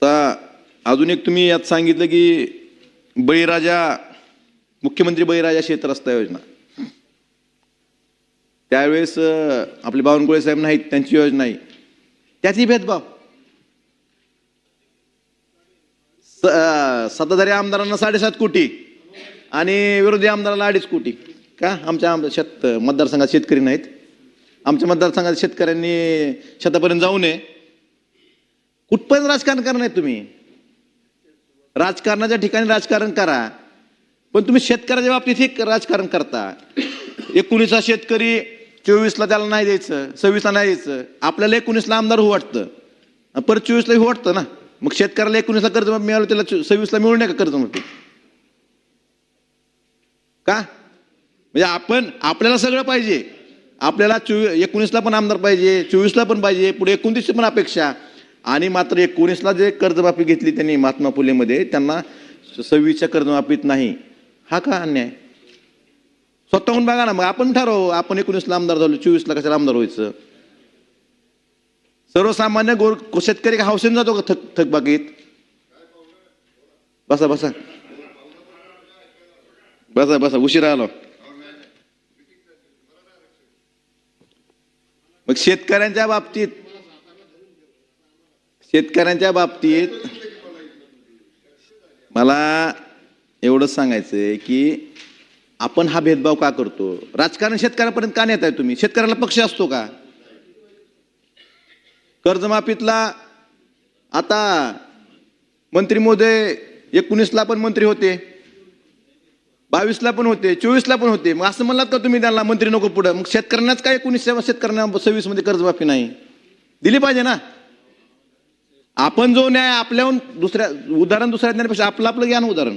अजून एक तुम्ही यात सांगितलं की बळीराजा मुख्यमंत्री बळीराजा शेत रस्ता योजना, त्यावेळेस आपले बावनकुळे साहेब नाहीत, त्यांची योजना नाही, त्याची भेदभाव. सत्ताधारी आमदारांना 7.5 कोटी आणि विरोधी आमदाराला 2.5 कोटी. का? आमच्या मतदारसंघात शेतकरी नाहीत, आमच्या मतदारसंघात शेतकऱ्यांनी शेतापर्यंत जाऊ नये. कुठपर्यंत राजकारण करणार नाही तुम्ही? राजकारणाच्या ठिकाणी राजकारण करा, पण तुम्ही शेतकऱ्याच्या बाबतीत हे राजकारण करता. 19चा शेतकरी 24ला त्याला नाही द्यायचं, 26ला नाही द्यायचं. आपल्याला 19ला आमदार होऊ वाटतं, परत 24ला होऊ वाटतं ना. मग शेतकऱ्याला 19ला कर्जमाफी मिळालं, त्याला 26ला मिळू नये का कर्जमाफी? का? म्हणजे आपल्याला सगळं पाहिजे. आपल्याला 19ला पण आमदार पाहिजे, 24ला पण पाहिजे, पुढे 29ची पण अपेक्षा. आणि मात्र 19ला जे कर्जमाफी घेतली त्यांनी महात्मा फुलेमध्ये, त्यांना 26च्या कर्जमाफीत नाही. हा का अन्याय? स्वतःहून बघा ना. मग आपण ठरवू, आपण 19ला आमदार झालो, 24ला कशाला आमदार व्हायचं? सर्वसामान्य शेतकरी हौसेने जातो का थकबाकीत? बसा बसा बसा बसा, उशिरा आलो. मग शेतकऱ्यांच्या बाबतीत मला एवढंच सांगायचंय की आपण हा भेदभाव का करतो? राजकारण शेतकऱ्यापर्यंत का नेताय तुम्ही? शेतकऱ्याला पक्ष असतो का? कर्जमाफीतला आता मंत्री महोदय 19ला पण मंत्री होते, 22ला पण होते, 24ला पण होते. मग असं म्हणलात का तुम्ही त्यांना मंत्री नको पुढं? मग शेतकऱ्यांनाच काय 19च्या शेतकऱ्यांना 26 मध्ये कर्जमाफी नाही दिली पाहिजे ना. आपण जो न्याय आपल्याहून दुसऱ्या ज्ञानापेक्षा आपलं ज्ञान उदाहरण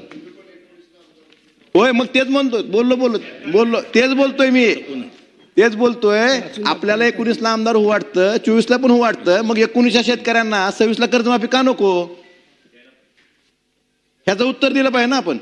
होय. मग तेच म्हणतो, बोललो तेच बोलतोय मी, तेच बोलतोय. आपल्याला 19ला आमदार होऊ वाटतं, 24ला पण होऊ वाटतं. मग 19च्या शेतकऱ्यांना 26ला कर्जमाफी का नको? ह्याचं उत्तर दिलं पाहिजे ना आपण.